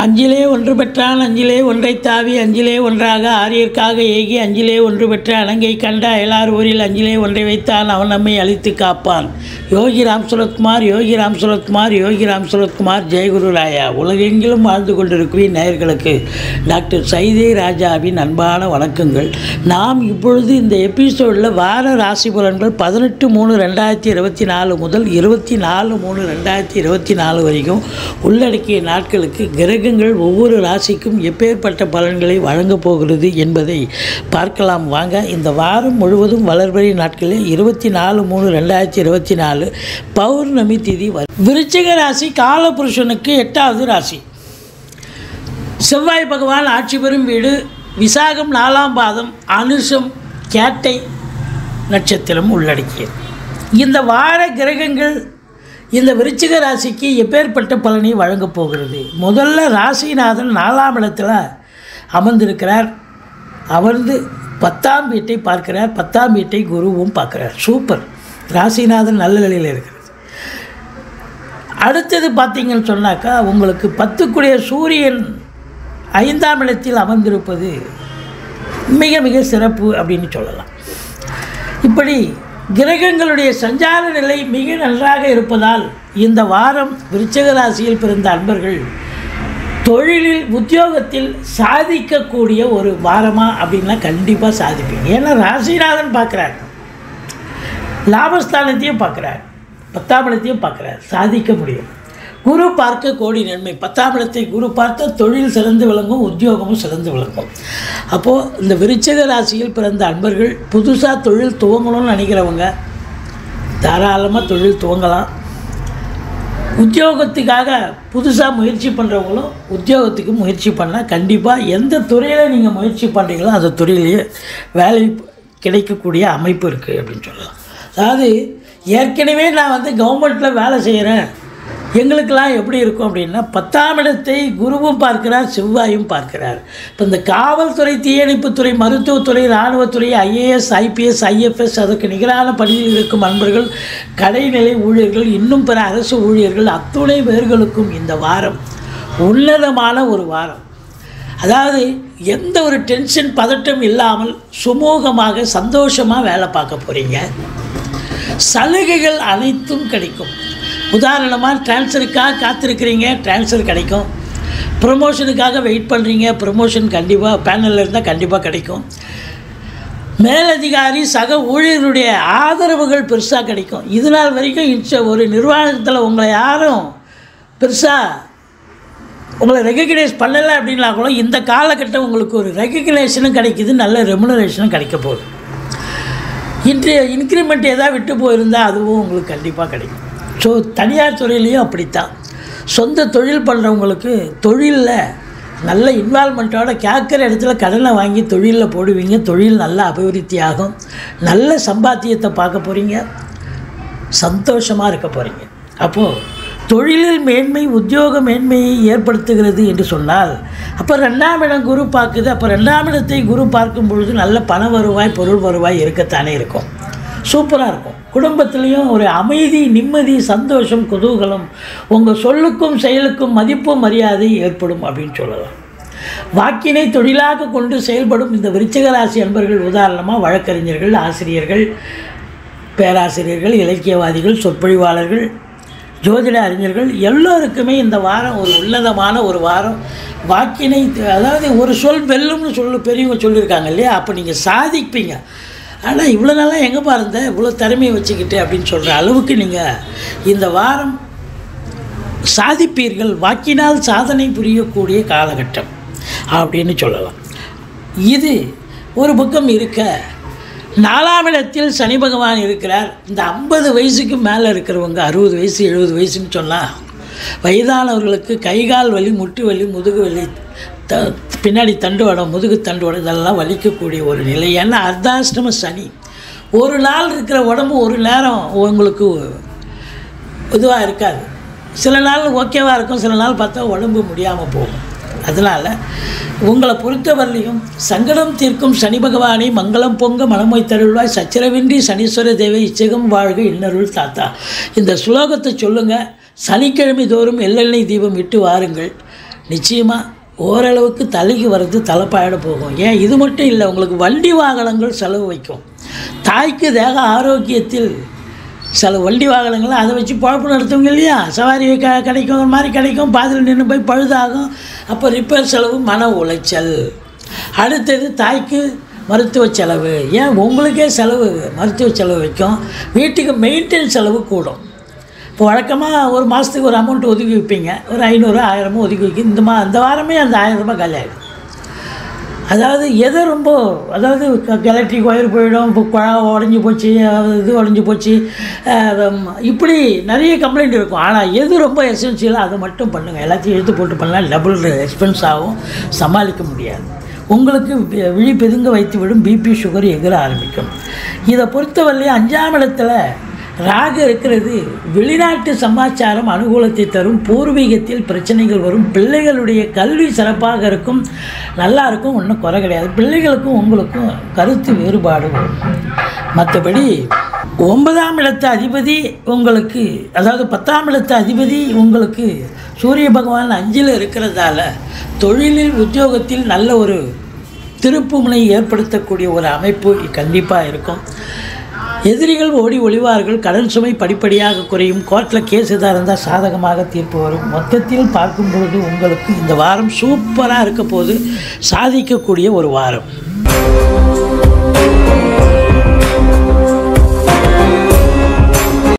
அஞ்சிலே ஒன்று பெற்றான் அஞ்சிலே ஒன்றைத் தாவி அஞ்சிலே ஒன்றாக ஆரியர்க்காக ஏகி அஞ்சிலே ஒன்று பெற்ற அணங்கை கண்ட அயலார் ஊரில் அஞ்சிலே ஒன்றை வைத்தான் அவன் நம்மை அழித்து காப்பான். யோகி ராம் சுரத்குமார், யோகி ராம் சுரத்குமார், யோகி ராம் சுரத்குமார். ஜெயகுரு ராயா. உலகெங்கிலும் வாழ்ந்து கொண்டிருக்கும் நேயர்களுக்கு டாக்டர் சைதை ராஜாவின் அன்பான வணக்கங்கள். நாம் இப்பொழுது இந்த எபிசோடில் வார ராசி பலன்கள் 18/3/2024 முதல் 24/3/2024 வரைக்கும் உள்ளடக்கிய நாட்களுக்கு கிரகங்கள் ஒவ்வொரு ராசிக்கும் எப்பேற்பட்ட பலன்களை வழங்கப் போகிறது என்பதை பார்க்கலாம் வாங்க. இந்த வாரம் முழுவதும் வளர்பிறை நாட்களில் 24/3/2024 பௌர்ணமி திதி வரும். விருச்சிக ராசி காலபுருஷனுக்கு 8வது ராசி. செவ்வாய் பகவான் ஆட்சி பெறும் வீடு. விசாகம் 4ஆம் பாதம், அனுஷம் கேட்டை நட்சத்திரம் உள்ளடக்கியது. இந்த வார கிரகங்கள் இந்த விருச்சிக ராசிக்கு எப்பேற்பட்ட பலனை வழங்கப் போகிறது. முதல்ல ராசிநாதன் 4ஆம் இடத்துல அமர்ந்திருக்கிறார். அமர்ந்து 10ஆம் வீட்டை பார்க்கிறார். 10ஆம் வீட்டை குருவும் பார்க்குறார். சூப்பர். ராசிநாதன் நல்ல நிலையில் இருக்கிறது. அடுத்தது பார்த்தீங்கன்னு சொன்னாக்கா உங்களுக்கு 10க்குடைய சூரியன் 5ஆம் இடத்தில் அமர்ந்திருப்பது மிக மிக சிறப்பு அப்படின்னு சொல்லலாம். இப்படி கிரகங்களுடைய சஞ்சார நிலை மிக நன்றாக இருப்பதால் இந்த வாரம் விருச்சிக ராசியில் பிறந்த அன்பர்கள் தொழிலில் உத்தியோகத்தில் சாதிக்கக்கூடிய ஒரு வாரமாக அப்படின்னா கண்டிப்பாக சாதிப்பீங்க. ஏன்னா ராசிநாதன் பார்க்குறார், லாபஸ்தானத்தையும் பார்க்குறார், 10ஆம் இடத்தையும் பார்க்குறார். சாதிக்க முடியும். குரு பார்க்க கோடி நன்மை. 10ஆம் இடத்தை குரு பார்த்த தொழில் சிறந்து விளங்கும், உத்தியோகமும் சிறந்து விளங்கும். அப்போது இந்த விருச்சிக ராசியில் பிறந்த அன்பர்கள் புதுசாக தொழில் துவங்கணும்னு நினைக்கிறவங்க தாராளமாக தொழில் துவங்கலாம். உத்தியோகத்துக்காக புதுசாக முயற்சி பண்ணுறவங்களும் உத்தியோகத்துக்கு முயற்சி பண்ணால் கண்டிப்பாக எந்த துறையில் நீங்கள் முயற்சி பண்ணுறீங்களோ அந்த துறையிலேயே வேலை கிடைக்கக்கூடிய அமைப்பு இருக்குது அப்படின்னு சொல்லலாம். அதாவது ஏற்கனவே நான் கவர்மெண்ட்டில் வேலை செய்கிறேன், எங்களுக்கெல்லாம் எப்படி இருக்கும் அப்படின்னா 10ஆம் இடத்தை குருவும் பார்க்கிறார், செவ்வாயும் பார்க்கிறார். இப்போ இந்த காவல்துறை, தீயணைப்புத்துறை, மருத்துவத்துறை, இராணுவத்துறை, IAS, IPS, IFS அதற்கு நிகரான பணியில் இருக்கும் அன்பர்கள், கடைநிலை ஊழியர்கள், இன்னும் பிற அரசு ஊழியர்கள் அத்துணை பேர்களுக்கும் இந்த வாரம் உன்னதமான ஒரு வாரம். அதாவது எந்த ஒரு டென்ஷன் பதட்டம் இல்லாமல் சுமூகமாக சந்தோஷமாக வேலை பார்க்க போகிறீங்க. சலுகைகள் அனைத்தும் கிடைக்கும். உதாரணமாக ட்ரான்ஸ்ஃபருக்காக காத்திருக்கிறீங்க, ட்ரான்ஸ்ஃபர் கிடைக்கும். ப்ரொமோஷனுக்காக வெயிட் பண்ணுறீங்க, ப்ரொமோஷன் கண்டிப்பாக பேனலில் இருந்தால் கண்டிப்பாக கிடைக்கும். மேலதிகாரி சக ஊழியர்களுடைய ஆதரவுகள் பெருசாக கிடைக்கும். இது நாள் வரைக்கும் ஒரு நிர்வாகத்தில் உங்களை யாரும் பெருசாக உங்களை ரெகக்னைஸ் பண்ணலை அப்படின்னா கூட இந்த காலகட்டம் உங்களுக்கு ஒரு ரெகக்னேஷனும் கிடைக்கிது, நல்ல ரெமுனரேஷனும் கிடைக்க போகுது. இன்க்ரிமெண்ட் ஏதாவது விட்டு போயிருந்தால் அதுவும் உங்களுக்கு கண்டிப்பாக கிடைக்கும். ஸோ தனியார் துறையிலையும் அப்படித்தான். சொந்த தொழில் பண்ணுறவங்களுக்கு தொழிலில் நல்ல இன்வால்மெண்ட்டோட கேட்குற இடத்துல கடனை வாங்கி தொழிலில் போடுவீங்க. தொழில் நல்லா அபிவிருத்தி ஆகும். நல்ல சம்பாத்தியத்தை பார்க்க போகிறீங்க, சந்தோஷமாக இருக்க போகிறீங்க. அப்போது தொழிலில் மேன்மை, உத்தியோக மேன்மையை ஏற்படுத்துகிறது என்று சொன்னால் அப்போ 2ஆம் இடம் குரு பார்க்குது. அப்போ 2ஆம் இடத்தை குரு பார்க்கும் பொழுது நல்ல பண வருவாய், பொருள் வருவாய் இருக்கத்தானே இருக்கும். சூப்பராக இருக்கும். குடும்பத்துலேயும் ஒரு அமைதி, நிம்மதி, சந்தோஷம், குதூகலம், உங்கள் சொல்லுக்கும் செயலுக்கும் மதிப்பு மரியாதை ஏற்படும் அப்படின்னு சொல்லலாம். வாக்கினை தொழிலாக கொண்டு செயல்படும் இந்த விருச்சிக ராசி அன்பர்கள் உதாரணமாக வழக்கறிஞர்கள், ஆசிரியர்கள், பேராசிரியர்கள், இலக்கியவாதிகள், சொற்பொழிவாளர்கள், ஜோதிட அறிஞர்கள் எல்லோருக்குமே இந்த வாரம் ஒரு உன்னதமான ஒரு வாரம். வாக்கினை அதாவது ஒரு சொல் வெல்லும்னு பெரியவங்க சொல்லியிருக்காங்க இல்லையா, அப்போ நீங்கள் சாதிப்பீங்க. ஆனால் இவ்வளோ நாளாக எங்கே பாருங்க இவ்வளோ திறமையை வச்சுக்கிட்டு அப்படின்னு சொல்கிற அளவுக்கு நீங்கள் இந்த வாரம் சாதிப்பீர்கள். வாக்கினால் சாதனை புரியக்கூடிய காலகட்டம் அப்படின்னு சொல்லலாம். இது ஒரு பக்கம் இருக்க 4ஆம் இடத்தில் சனி பகவான் இருக்கிறார். இந்த 50 வயசுக்கு மேலே இருக்கிறவங்க 60 வயசு 70 வயசுன்னு சொன்னால் வயதானவர்களுக்கு கைகால் வலி, முட்டு வலி, முதுகு வலி, பின்னாடி தண்டுவடம், முதுகு தண்டுவடம் இதெல்லாம் வலிக்கக்கூடிய ஒரு நிலை. ஏன்னா அர்த்தாஷ்டம சனி. ஒரு நாள் இருக்கிற உடம்பு ஒரு நேரம் உங்களுக்கு இதுவாக இருக்காது. சில நாள் ஓகேவாக இருக்கும், சில நாள் பார்த்தா உடம்பு முடியாமல் போகும். அதனால் உங்களை பொறுத்தவரையிலையும் சங்கடம் தீர்க்கும் சனி பகவானை மங்களம் பொங்க மனமொய் தருள்வாய் சச்சரவின்றி சனீஸ்வர தேவை இச்சகம் வாழ்க இன்னருள் தாத்தா. இந்த ஸ்லோகத்தை சொல்லுங்கள். சனிக்கிழமை தோறும் எள்ளெண்ணெய் தீபம் இட்டு வாருங்கள். நிச்சயமாக ஓரளவுக்கு தலைக்கு வர்றது தலைப்பாயிட போகும். ஏன் இது மட்டும் இல்லை, உங்களுக்கு வண்டி வாகனங்கள் செலவு வைக்கும். தாய்க்கு தேக ஆரோக்கியத்தில் சில வண்டி வாகனங்கள் அதை வச்சு பழப்பு நடத்துவங்க இல்லையா, சவாரி கிடைக்கும், ஒரு மாதிரி கிடைக்கும், பாதியில் நின்று போய் பழுதாகும். அப்போ ரிப்பேர் செலவு, மன உளைச்சல். அடுத்தது தாய்க்கு மருத்துவ செலவு. ஏன் உங்களுக்கே செலவு, மருத்துவ செலவு வைக்கும். வீட்டுக்கு மெயின்டெனன்ஸ் செலவு கூடும். இப்போ வழக்கமாக ஒரு மாதத்துக்கு ஒரு அமௌண்ட் ஒதுக்கி வைப்பீங்க, ஒரு 500 1000 ஒதுக்கி வைக்க அந்த வாரமே அந்த 1000 ரூபாய் காலி ஆகிடும். அதாவது எதை ரொம்ப, அதாவது எலக்ட்ரிக் ஒயர் போயிடும், இப்போ குழா உடஞ்சி போச்சு, இது உடஞ்சி போச்சு, இப்படி நிறைய கம்ப்ளைண்ட் இருக்கும். ஆனால் எது ரொம்ப எசென்சியலாக அதை மட்டும் பண்ணுங்கள். எல்லாத்தையும் எடுத்து போட்டு பண்ணலாம், டபுள் எக்ஸ்பென்ஸ் ஆகும், சமாளிக்க முடியாது. உங்களுக்கு விழி பெதுங்க வைத்துவிடும், பிபி சுகர் எகிற ஆரம்பிக்கும். இதை பொறுத்தவரையிலே 5ஆம் இடத்துல ராகு இருக்கிறது. வெளிநாட்டு சமாச்சாரம் அனுகூலத்தை தரும். பூர்வீகத்தில் பிரச்சனைகள் வரும். பிள்ளைகளுடைய கல்வி சிறப்பாக இருக்கும், நல்லா இருக்கும், ஒன்றும் குறை கிடையாது. பிள்ளைகளுக்கும் உங்களுக்கும் கருத்து வேறுபாடு வரும். மற்றபடி 9ஆம் இடத்து அதிபதி உங்களுக்கு, அதாவது 10ஆம் இடத்து அதிபதி உங்களுக்கு சூரிய பகவான் 5இல் இருக்கிறதால தொழிலில் உத்தியோகத்தில் நல்ல ஒரு திருப்புமுனை ஏற்படுத்தக்கூடிய ஒரு அமைப்பு கண்டிப்பாக இருக்கும். எதிரிகள் ஓடி ஒளிவார்கள். கடன் சுமை படிப்படியாக குறையும். கோர்ட்டில் கேஸ் எதாக இருந்தால் சாதகமாக தீர்ப்பு வரும். மொத்தத்தில் பார்க்கும்பொழுது உங்களுக்கு இந்த வாரம் சூப்பராக இருக்க போது, சாதிக்கக்கூடிய ஒரு வாரம்.